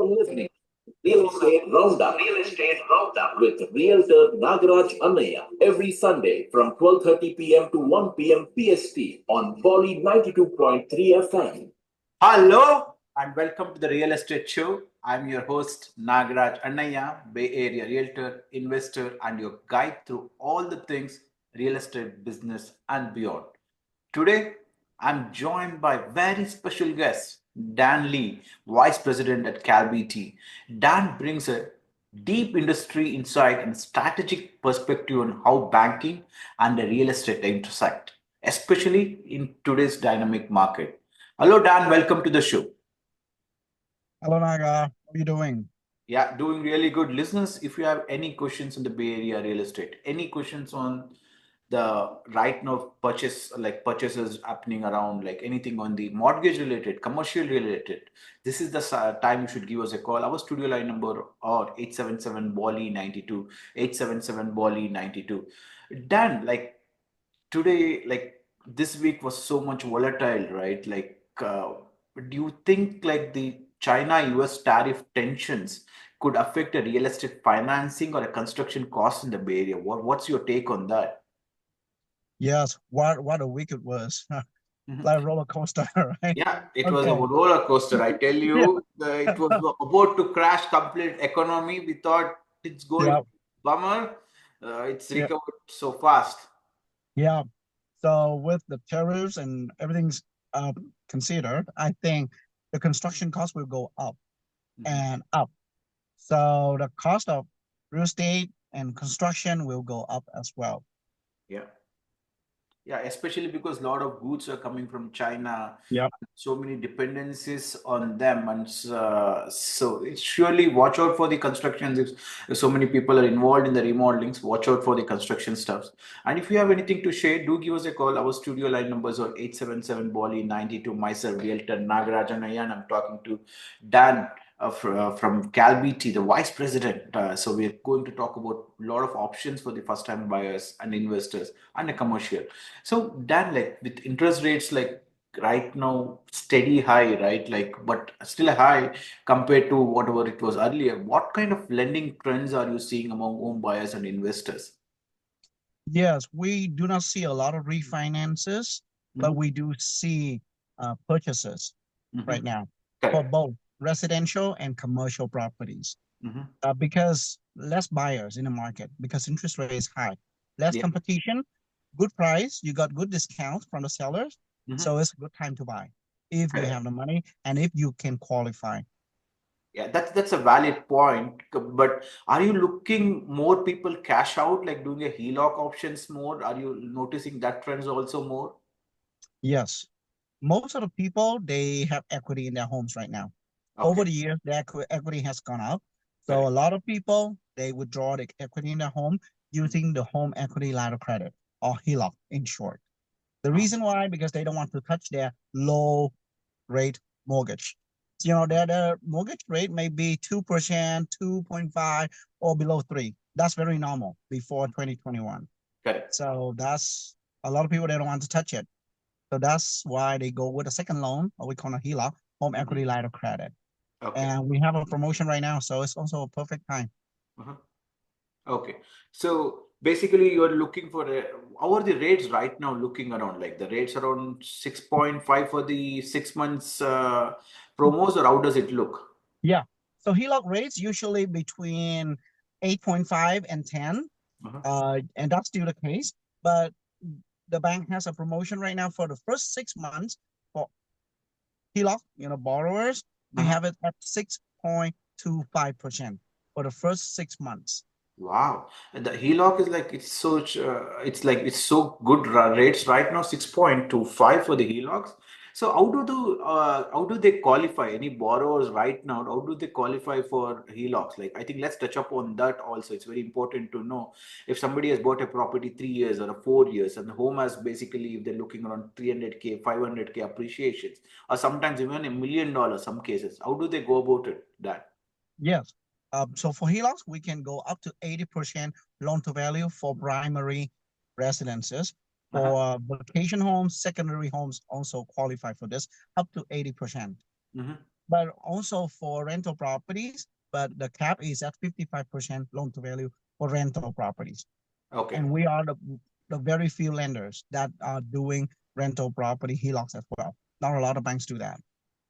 You're listening to Real Estate Roundup. Real Estate Roundup with Realtor Nagaraj Annaiah every Sunday from 12:30 p.m. to 1 p.m. PST on Bolly 92.3 FM. Hello and welcome to the Real Estate Show. I'm your host Nagaraj Annaiah, Bay Area Realtor, investor, and your guide through all the things real estate business and beyond. Today, I'm joined by very special guest, Dan Lee, Vice President at CalBT. Dan brings a deep industry insight and strategic perspective on how banking and the real estate intersect, especially in today's dynamic market. Hello, Dan. Welcome to the show. Hello, Naga. How are you doing? Yeah, doing really good. Listeners, if you have any questions on the Bay Area real estate, any questions on the right now purchases happening around, like anything on the mortgage related, commercial related, this is the time you should give us a call. Our studio line number or 877 Bolly 92, 877 Bolly 92. Dan, today, this week was so much volatile, right? Do you think the China-US tariff tensions could affect a real estate financing or a construction cost in the Bay Area? What's your take on that? Yes, what a week it was. Like a roller coaster, right? Yeah, it was a roller coaster. I tell you, it was about to crash complete economy. We thought it's going to bummer. It's recovered so fast. Yeah. So with the tariffs and everything's considered, I think the construction cost will go up and up. So the cost of real estate and construction will go up as well. Yeah. Yeah, especially because a lot of goods are coming from China. Yeah. So many dependencies on them. And so it's surely watch out for the constructions. If so many people are involved in the remodelings, watch out for the construction stuffs. And if you have anything to share, do give us a call. Our studio line numbers are 877 Bolly 92. Myself, Realtor Nagaraj Annaiah, and I'm talking to Dan from CalBT, the Vice President. So we're going to talk about a lot of options for the first-time buyers and investors and a commercial. So Dan, with interest rates right now steady high, right? But still high compared to whatever it was earlier. What kind of lending trends are you seeing among home buyers and investors? Yes, we do not see a lot of refinances, but we do see purchases right now for both residential and commercial properties. Because less buyers in the market, because interest rate is high, less competition, good price, you got good discounts from the sellers. So it's a good time to buy if you have the money and if you can qualify. Yeah, that's a valid point. But are you looking more people cash out, like doing a HELOC options more? Are you noticing that trends also more? Yes. Most of the people, they have equity in their homes right now. Over the years, the equity has gone up. So a lot of people, they withdraw the equity in their home using the home equity line of credit, or HELOC in short. The reason why, because they don't want to touch their low rate mortgage. You know, their mortgage rate may be 2%, 2.5, or below 3. That's very normal before 2021. So that's a lot of people, they don't want to touch it. So that's why they go with a second loan, or we call a HELOC, home equity line of credit. And we have a promotion right now, so it's also a perfect time. Okay. So basically you're looking for how are the rates right now looking around? Like the rates around 6.5 for the 6 months promos, or how does it look? Yeah. So HELOC rates usually between 8.5 and 10. And that's still the case. But the bank has a promotion right now for the first 6 months for HELOC, borrowers. We have it at 6.25% for the first 6 months. Wow. And the HELOC is it's so good rates right now, 6.25 for the HELOCs. So how do they qualify? Any borrowers right now, how do they qualify for HELOCs? I think let's touch up on that also. It's very important to know if somebody has bought a property 3 years or 4 years, and the home has basically, if they're looking around 300K, 500K appreciations, or sometimes even $1 million, some cases, how do they go about it, that? Yes. So for HELOCs, we can go up to 80% loan to value for primary residences. For vacation homes, secondary homes also qualify for this, up to 80%. but also for rental properties, but the cap is at 55% loan to value for rental properties. Okay. And we are the very few lenders that are doing rental property HELOCs as well. Not a lot of banks do that.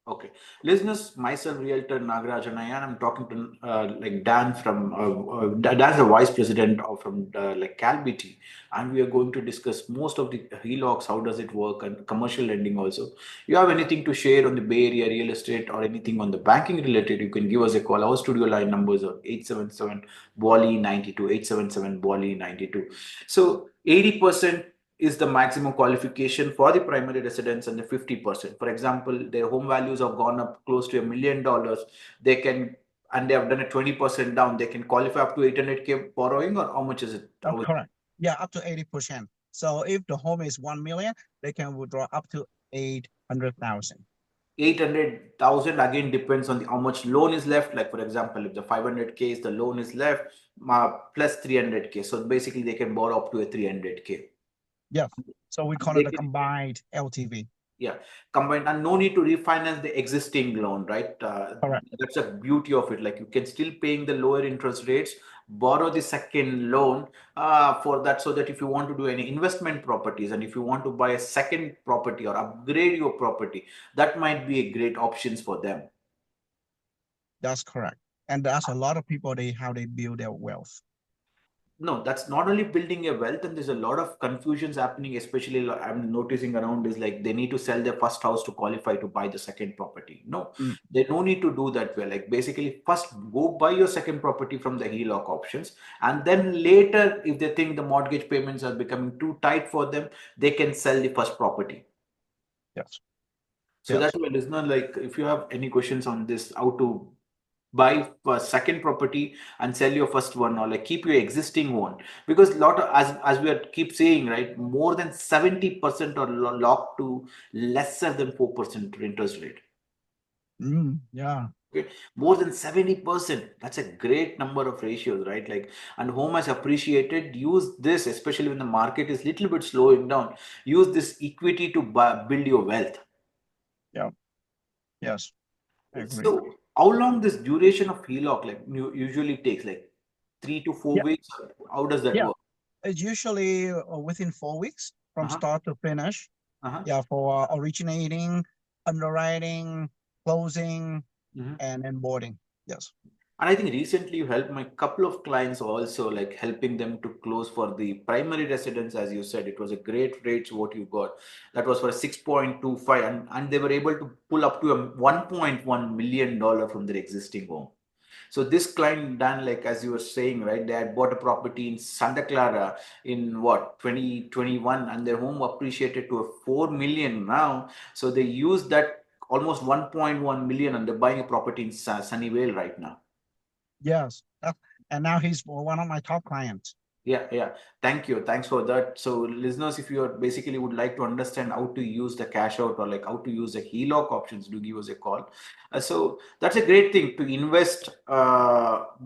Okay, listeners, myself, Realtor Nagaraj Annaiah, and I'm talking to like Dan from Dan's the vice president of from like CalBT, and we are going to discuss most of the HELOCs, how does it work, and commercial lending also. You have anything to share on the Bay Area real estate or anything on the banking related? You can give us a call. Our studio line numbers are 877 Bolly 92 877 Bolly 92. So 80% is the maximum qualification for the primary residence, and the 50%. For example, their home values have gone up close to $1 million. They can, and they have done a 20% down. They can qualify up to 800K borrowing, or how much is it? That's correct. Yeah, up to 80%. So if the home is 1 million, they can withdraw up to 800,000. 800,000 again depends on how much loan is left. Like for example, if the 500K is the loan is left, plus 300K. So basically, they can borrow up to a 300K. Yeah. So we call it a combined LTV. Yeah, combined, and no need to refinance the existing loan, right? Correct. That's the beauty of it. Like you can still paying the lower interest rates, borrow the second loan for that, so that if you want to do any investment properties, and if you want to buy a second property or upgrade your property, that might be a great options for them. That's correct. And that's a lot of people, how they build their wealth. No, that's not only building a wealth, and there's a lot of confusions happening, especially I'm noticing around is like they need to sell their first house to qualify to buy the second property. No, they don't need to do that way. Like basically first go buy your second property from the HELOC options, and then later, if they think the mortgage payments are becoming too tight for them, they can sell the first property. Yes. So that's why, listener, like if you have any questions on this, how to buy a second property and sell your first one, or like keep your existing one, because a lot of, as we are keep saying, right, more than 70% are locked to lesser than 4% interest rate. Yeah. Okay, more than 70%. That's a great number of ratios, right? Like, and home has appreciated. Use this, especially when the market is little bit slowing down. Use this equity to build your wealth. Yeah. Yes. I agree. So how long this duration of HELOC like usually takes, like 3 to 4 weeks? How does that work? It's usually within 4 weeks from start to finish. Yeah, for originating, underwriting, closing, and then boarding. Yes. And I think recently you helped my couple of clients also, like helping them to close for the primary residence. As you said, it was a great rate what you got. That was for 6.25, and they were able to pull up to a $1.1 million from their existing home. So this client, Dan, like as you were saying, right, they had bought a property in Santa Clara in what, 2021, and their home appreciated to a 4 million now. So they used that almost 1.1 million, and they're buying a property in Sunnyvale right now. Yes. And now he's one of my top clients. Yeah. Thank you. Thanks for that. So listeners, if you are basically would like to understand how to use the cash out, or like how to use the HELOC options, do give us a call. So that's a great thing to invest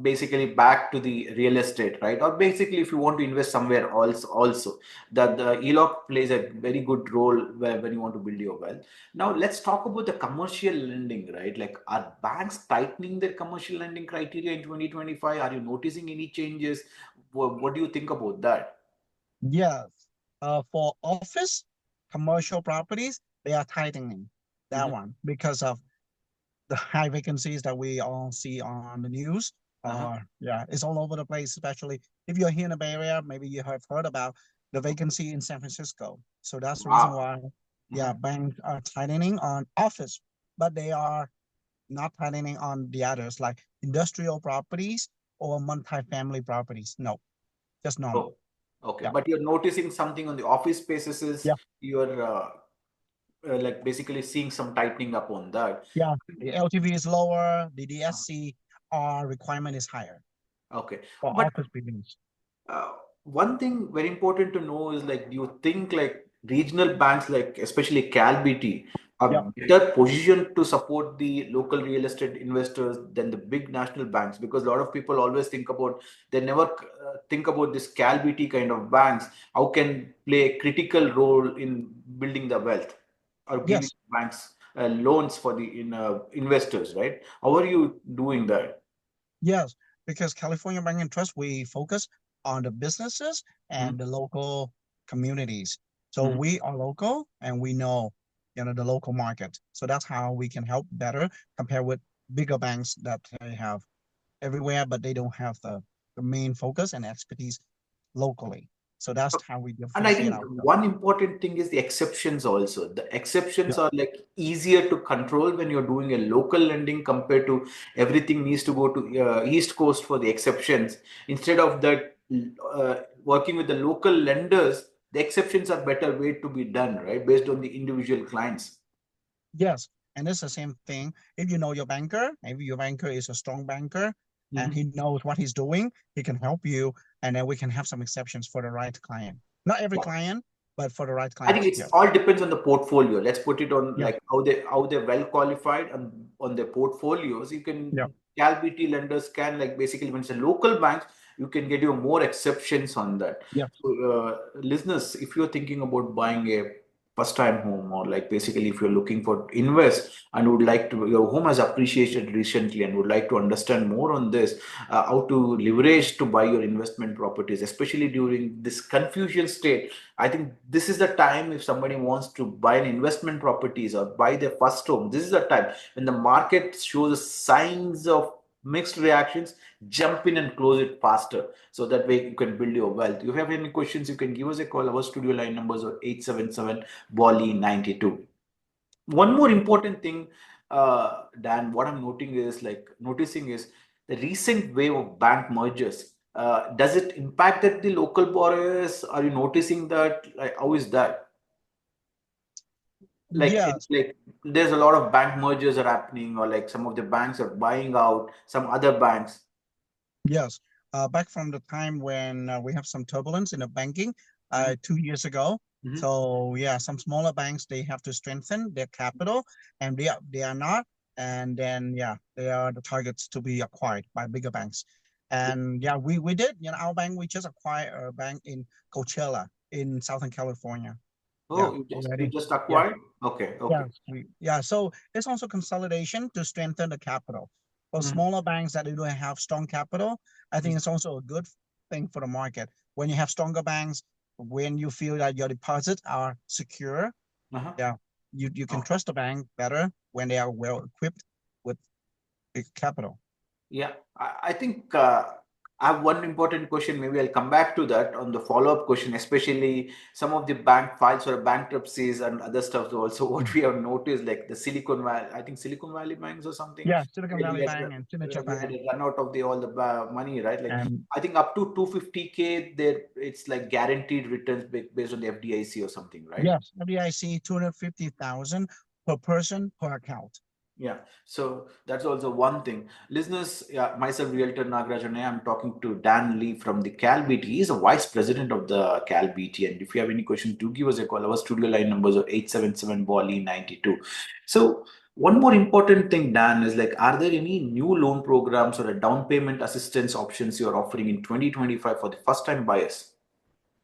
basically back to the real estate, right? Or basically if you want to invest somewhere else also, that the HELOC plays a very good role when you want to build your wealth. Now let's talk about the commercial lending, right? Like, are banks tightening their commercial lending criteria in 2025? Are you noticing any changes? What do you think about that? Yes. For office, commercial properties, they are tightening that one because of the high vacancies that we all see on the news. Yeah, it's all over the place, especially if you're here in the Bay Area, maybe you have heard about the vacancy in San Francisco. So that's the reason why, banks are tightening on office, but they are not tightening on the others, like industrial properties or multi-family properties. No, just normal. Okay, but you're noticing something on the office spaces is you're like basically seeing some tightening up on that. Yeah, the LTV is lower, the DSC requirement is higher. Okay, for office buildings. One thing very important to know is, like, do you think like regional banks, like especially CalBT, are better positioned to support the local real estate investors than the big national banks? Because a lot of people always they never think about this CalBT kind of banks. How can play a critical role in building the wealth or giving banks loans for the investors, right? How are you doing that? Yes, because California Bank and Trust, we focus on the businesses Mhm. and the local communities. So Mhm. we are local and we know, the local market. So that's how we can help better compare with bigger banks that they have everywhere, but they don't have the main focus and expertise locally. So that's how we And I differentiate think ourselves. one important thing is the exceptions also. The exceptions Yeah. are like easier to control when you're doing a local lending compared to everything needs to go to East Coast for the exceptions. Instead of that, working with the local lenders, the exceptions are better way to be done, right? Based on the individual clients. Yes, and it's the same thing. If you know your banker, maybe your banker is a strong banker and Mhm. he knows what he's doing, he can help you, and then we can have some exceptions for the right client. Not every client, but for the right I think clients. it's Yes. all depends on the portfolio. Let's put it on Yes. like how they're well qualified on their portfolios. You Yeah. can CalBT lenders can like basically when it's a local bank, you can get you more exceptions on that. Yeah. So listeners, if you're thinking about buying a first time home or like basically if you're looking for invest and would like to your home has appreciated recently and would like to understand more on this how to leverage to buy your investment properties especially during this confusion state. I think this is the time if somebody wants to buy an investment properties or buy their first home. This is the time when the market shows signs of mixed reactions. Jump in and close it faster so that way you can build your wealth. If you have any questions, you can give us a call. Our studio line numbers are 877 Bolly 92. One more important thing, Dan, what I'm noticing is the recent wave of bank mergers. Does it impact that the local borrowers? Are you noticing that? Like, how is that? Like, it's Yes. like there's a lot of bank mergers are happening, or like some of the banks are buying out some other banks. Yes. Back from the time when we have some turbulence in the banking Mhm. 2 years ago. Mhm. So yeah, some smaller banks, they have to strengthen their capital and they are not. And then yeah, they are the targets to be acquired by bigger banks. And yeah, we did, our bank, we just acquired a bank in Coachella in Southern California. Yeah, Oh, you already. just Yeah. acquired? Okay, okay. Yes, so it's also consolidation to strengthen the capital. For Mhm. smaller banks that do not have strong capital, I think it's also a good thing for the market. When you have stronger banks, when you feel that your deposits are secure, Uh-huh. yeah, you can Oh. trust the bank better when they are well equipped with big capital. Yeah, I think I have one important question. Maybe I'll come back to that on the follow-up question, especially some of the bank files or bankruptcies and other stuff. Also, what we have noticed, like the Silicon Valley, I think Silicon Valley banks or something, Yeah, Silicon where Valley Bank and Signature we had Bank a run out of the all the money, right? Like and I think up to 250K, there it's like guaranteed returns based on the FDIC or something, right? yes, FDIC 250,000 per person per account. Yeah, so that's also one thing. Listeners, yeah, myself, Realtor Nagaraj Annaiah, I'm talking to Dan Lee from the CalBT. He's a vice president of the CalBT. And if you have any questions, do give us a call. Our studio line numbers are 877 Bolly 92. So, one more important thing, Dan, is like, are there any new loan programs or a down payment assistance options you're offering in 2025 for the first time buyers?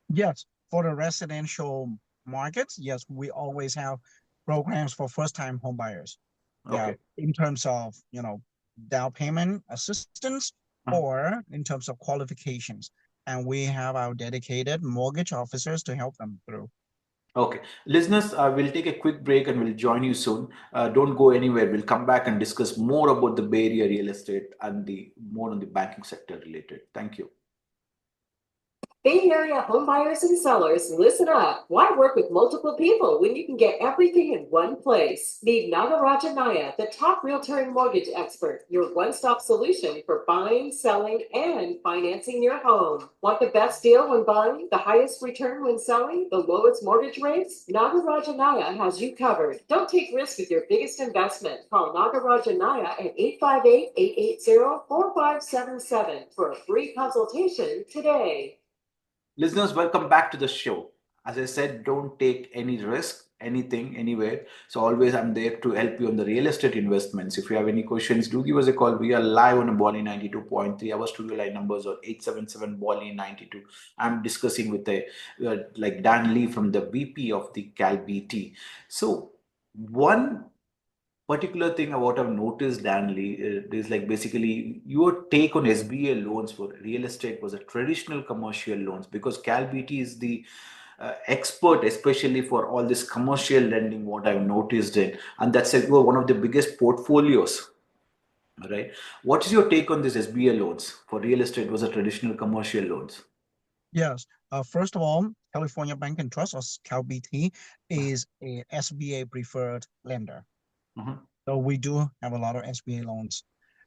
Yes, for the residential markets, yes, we always have programs for first-time home buyers. Yeah, Okay. in terms of, down payment assistance Uh-huh. or in terms of qualifications. And we have our dedicated mortgage officers to help them through. Okay. Listeners, we'll take a quick break and we'll join you soon. Don't go anywhere. We'll come back and discuss more about the Bay Area real estate and the more on the banking sector related. Thank you. Bay Area homebuyers and sellers, listen up. Why work with multiple people when you can get everything in one place? Meet Nagaraj Annaiah, the top realtor and mortgage expert, your one-stop solution for buying, selling, and financing your home. Want the best deal when buying, the highest return when selling, the lowest mortgage rates? Nagaraj Annaiah has you covered. Don't take risks with your biggest investment. Call Nagaraj Annaiah at 858-880-4577 for a free consultation today. Listeners, welcome back to the show. As I said, don't take any risk, anything, anywhere. So always I'm there to help you on the real estate investments. If you have any questions, do give us a call. We are live on a Bolly 92.3. Our studio line numbers are 877 Bolly 92. I'm discussing with like Dan Lee from the VP of the CalBT. So one particular thing what I've noticed, Danley, is like basically your take on SBA loans for real estate was a traditional commercial loans, because CalBT is the expert, especially for all this commercial lending, what I've noticed in, and that's one of the biggest portfolios, right? What is your take on this SBA loans for real estate was a traditional commercial loans? Yes. First of all, California Bank and Trust, or CalBT, is a SBA preferred lender. Mhm. So we do have a lot of SBA loans.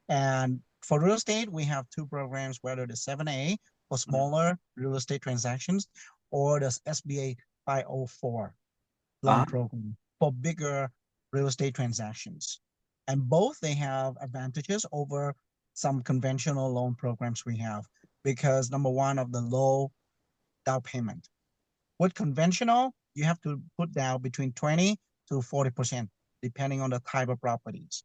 And for real estate, we have two programs, whether the 7A for smaller real estate transactions or the SBA 504 loan program for bigger real estate transactions. And both, they have advantages over some conventional loan programs we have, because number one, of the low down payment. With conventional, you have to put down between 20 to 40%, depending on the type of properties.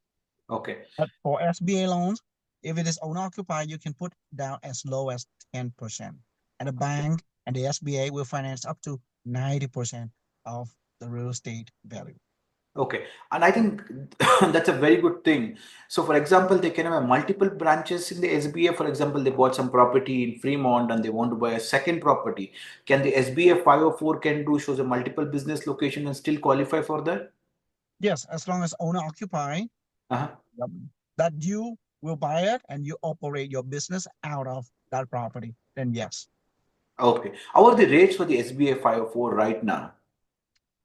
Okay. But for SBA loans, if it is owner-occupied, you can put down as low as 10%. And the bank and the SBA will finance up to 90% of the real estate value. Okay, and I think that's a very good thing. So, for example, they can have multiple branches in the SBA. For example, they bought some property in Fremont and they want to buy a second property. Can the SBA 504 can do shows a multiple business location and still qualify for that? Yes, as long as owner-occupied, that you will buy it and you operate your business out of that property, then yes. Okay, how are the rates for the SBA 504 right now?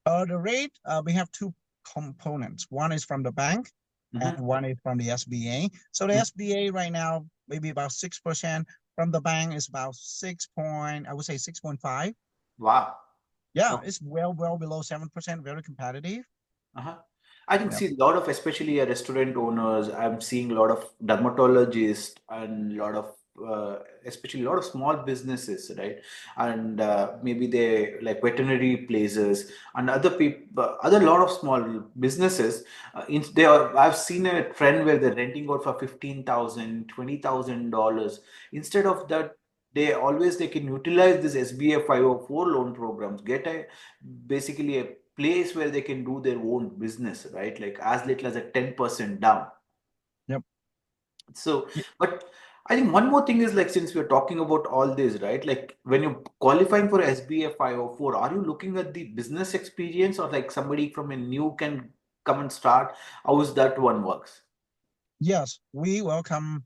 The rate, we have two components. One is from the bank and one is from the SBA. So the SBA right now, maybe about 6%. From the bank is about 6.5. Wow. Yeah, it's well below 7%, very competitive. I can see a lot of, especially restaurant owners. I'm seeing a lot of dermatologists and a lot of, especially a lot of small businesses, right? And maybe they like veterinary places and other people, other lot of small businesses. I've seen a trend where they're renting out for $15,000, $20,000. Instead of that, they can utilize this SBA 504 loan programs, basically a place where they can do their own business, right? Like as little as a 10% down. Yep. So, but I think one more thing is like, since we're talking about all this, right? Like when you're qualifying for SBA 504, are you looking at the business experience, or like somebody from a new can come and start? How is that one works? Yes, we welcome,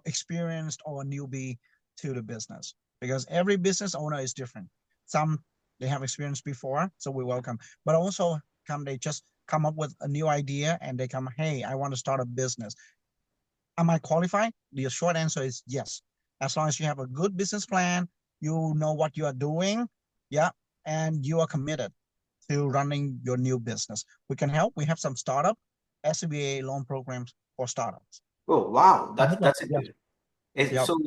experienced or newbie to the business, because every business owner is different. Some, they have experience before, so we welcome. But also they just come up with a new idea and they come, hey, I want to start a business. Am I qualified? The short answer is yes. As long as you have a good business plan, you know what you are doing, and you are committed to running your new business. We can help. We have some startup SBA loan programs for startups. Oh, wow. That's it. Yep. So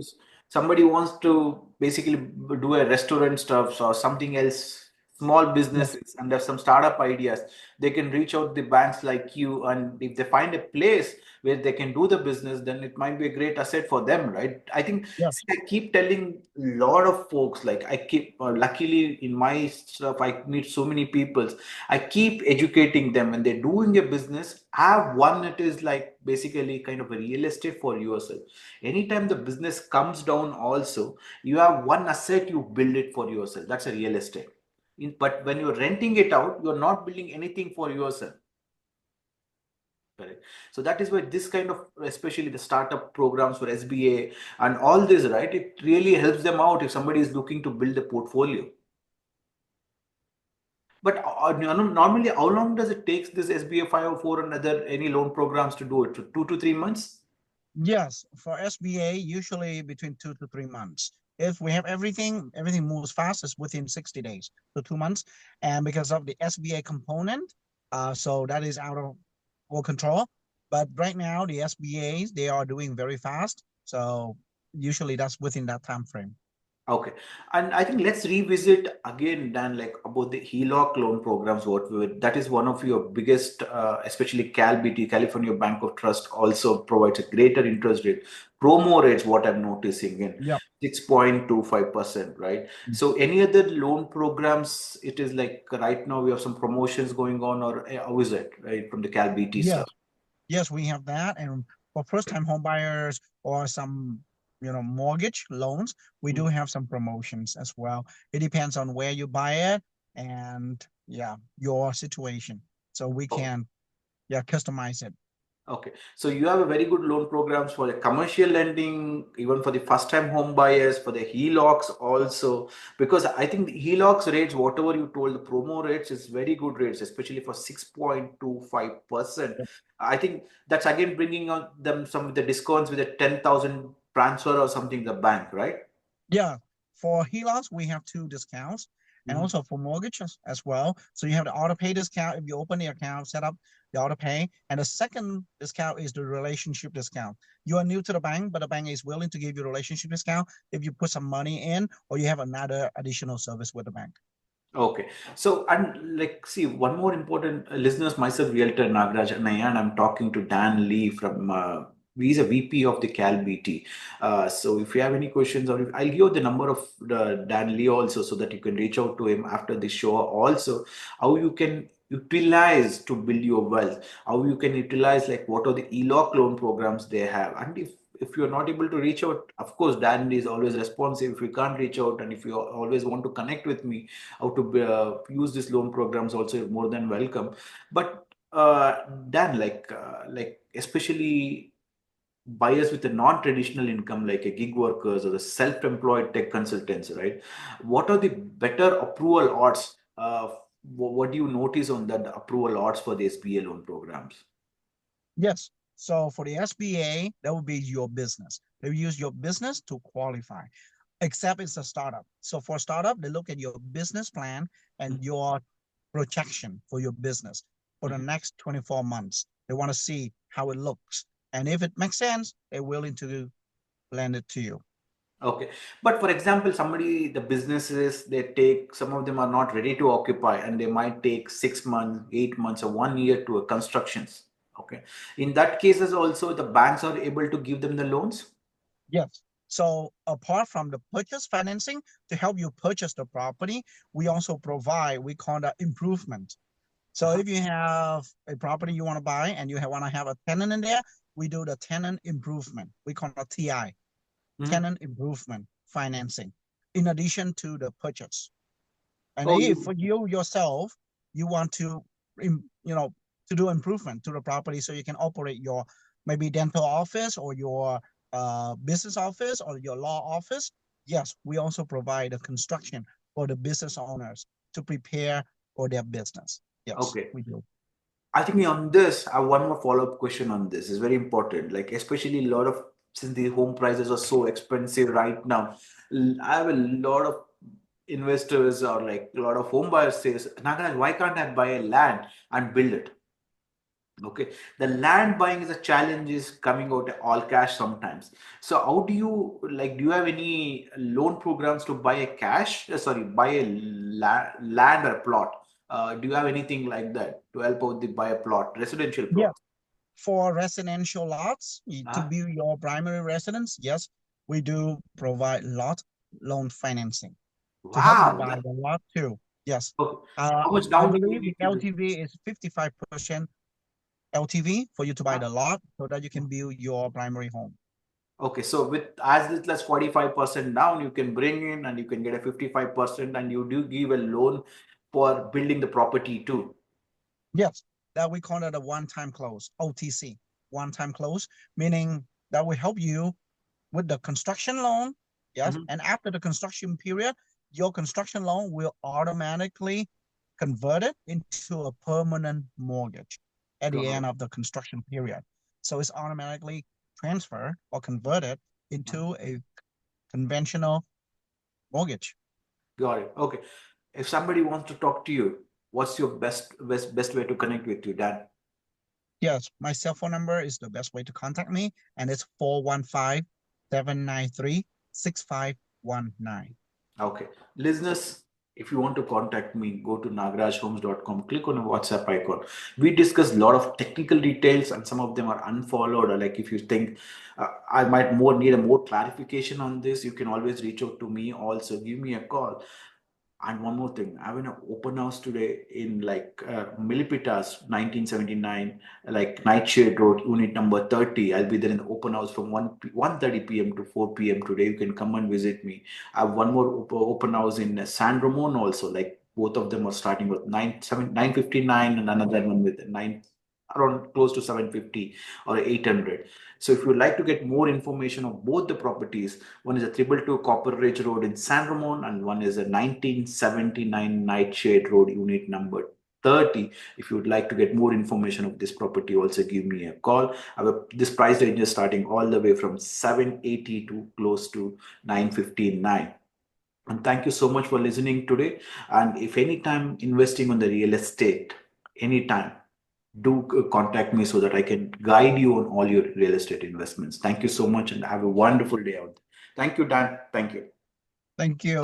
somebody wants to basically do a restaurant stuff or something else, small businesses, and have some startup ideas. They can reach out to the banks like you, and if they find a place where they can do the business, then it might be a great asset for them, right? I think Yes. I keep telling a lot of folks, like I keep, luckily in my stuff, I meet so many people. I keep educating them when they're doing a business. Have one that is like basically kind of a real estate for yourself. Anytime the business comes down, also you have one asset, you build it for yourself. That's a real estate. But when you're renting it out, you're not building anything for yourself. Correct. So that is why this kind of, especially the startup programs for SBA and all this, right? It really helps them out if somebody is looking to build a portfolio. But normally, how long does it take this SBA 504 and any loan programs to do it? 2 to 3 months? Yes, for SBA, usually between 2 to 3 months. If we have everything moves fast, it's within 60 days to 2 months. And because of the SBA component, so that is out of our control. But right now, the SBAs, they are doing very fast. So usually that's within that time frame. Okay, and I think let's revisit again, Dan, like about the HELOC loan programs. That is one of your biggest, especially CalBT, California Bank of Trust, also provides a greater interest rate. Promo rates, what I'm noticing in 6.25%, right? So any other loan programs, it is like right now we have some promotions going on, or how is it, right, from the CalBT stuff? Yes, we have that. And for first-time home buyers or some, mortgage loans, we do have some promotions as well. It depends on where you buy it and your situation. So we can, customize it. Okay, so you have a very good loan programs for the commercial lending, even for the first-time home buyers, for the HELOCs also, because I think the HELOCs rates, whatever you told, the promo rates is very good rates, especially for 6.25%. I think that's again bringing on them some of the discounts with a 10,000 transfer or something, the bank, right? Yeah, for HELOCs, we have 2 discounts, and also for mortgages as well. So you have the auto pay discount if you open the account, set up the auto pay. And the second discount is the relationship discount. You are new to the bank, but the bank is willing to give you a relationship discount if you put some money in or you have another additional service with the bank. Okay, so and like see one more important listeners, myself, Realtor Nagaraj Annaiah, and I'm talking to Dan Lee from he's a VP of the CalBT. So if you have any questions, or I'll give you the number of Dan Lee also, so that you can reach out to him after the show. Also, how you can utilize to build your wealth, how you can utilize like what are the HELOC loan programs they have, and if you're not able to reach out, of course, Dan is always responsive. If you can't reach out, and if you always want to connect with me, how to use these loan programs, also more than welcome. But Dan, like especially buyers with a non-traditional income, like a gig workers or the self-employed tech consultants, right? What are the better approval odds? What do you notice on that approval odds for the SBA loan programs? Yes. So for the SBA, that would be your business. They use your business to qualify, except it's a startup. So for startup, they look at your business plan and your projection for your business for the next 24 months. They want to see how it looks. And if it makes sense, they're willing to lend it to you. Okay, but for example, the businesses, they take, some of them are not ready to occupy, and they might take 6 months, 8 months, or 1 year to a constructions. Okay, in that cases also the banks are able to give them the loans. Yes. So apart from the purchase financing to help you purchase the property, we also provide, we call that improvement. So if you have a property you want to buy and you want to have a tenant in there, we do the tenant improvement. We call it TI, tenant improvement financing, in addition to the purchase. And if for you yourself, you want to, to do improvement to the property so you can operate your maybe dental office or your business office or your law office, yes, we also provide a construction for the business owners to prepare for their business. Yes, Okay. we do. I think on this, I have one more follow-up question on this. It's very important. Like especially since the home prices are so expensive right now, I have a lot of investors or like a lot of home buyers says, Nagaraj, why can't I buy a land and build it? Okay, the land buying is a challenge, is coming out all cash sometimes. So how do you do you have any loan programs to buy a buy a land or a plot? Do you have anything like that to help out the buy a plot, residential plot? Yeah, for residential lots to build your primary residence, yes, we do provide lot loan financing to help you buy the lot too. Yes. How much I down believe payment the LTV is 55% LTV for you to buy the lot so that you can build your primary home. Okay, so with as little as 45% down, you can bring in and you can get a 55%, and you do give a loan for building the property too. Yes, that we call it a one-time close, OTC, one-time close, meaning that will help you with the construction loan. Yes, and after the construction period, your construction loan will automatically convert it into a permanent mortgage at the end of the construction period. So it's automatically transferred or converted into a conventional mortgage. Got it. Okay. If somebody wants to talk to you, what's your best way to connect with you, Dan? Yes, my cell phone number is the best way to contact me, and it's 415-793-6519. Okay. Listeners, if you want to contact me, go to nagarajhomes.com, click on the WhatsApp icon. We discuss a lot of technical details, and some of them are unfollowed. Or like if you think I might need a more clarification on this, you can always reach out to me. Also, give me a call. And one more thing, I have an open house today in Milpitas, 1979, like Nightshade Road, unit number 30. I'll be there in the open house from 1:30 p.m. to 4 p.m. today. You can come and visit me. I have one more open house in San Ramon also. Like both of them are starting with 959 and another one with 9 around close to 750 or 800. So if you would like to get more information of both the properties, one is a 222 Copper Ridge Road in San Ramon, and one is a 1979 Nightshade Road, unit number 30. If you would like to get more information of this property, also give me a call. This price range is starting all the way from 780 to close to 959. And thank you so much for listening today. And if anytime investing on the real estate, anytime, do contact me so that I can guide you on all your real estate investments. Thank you so much and have a wonderful day out. Thank you, Dan. Thank you. Thank you.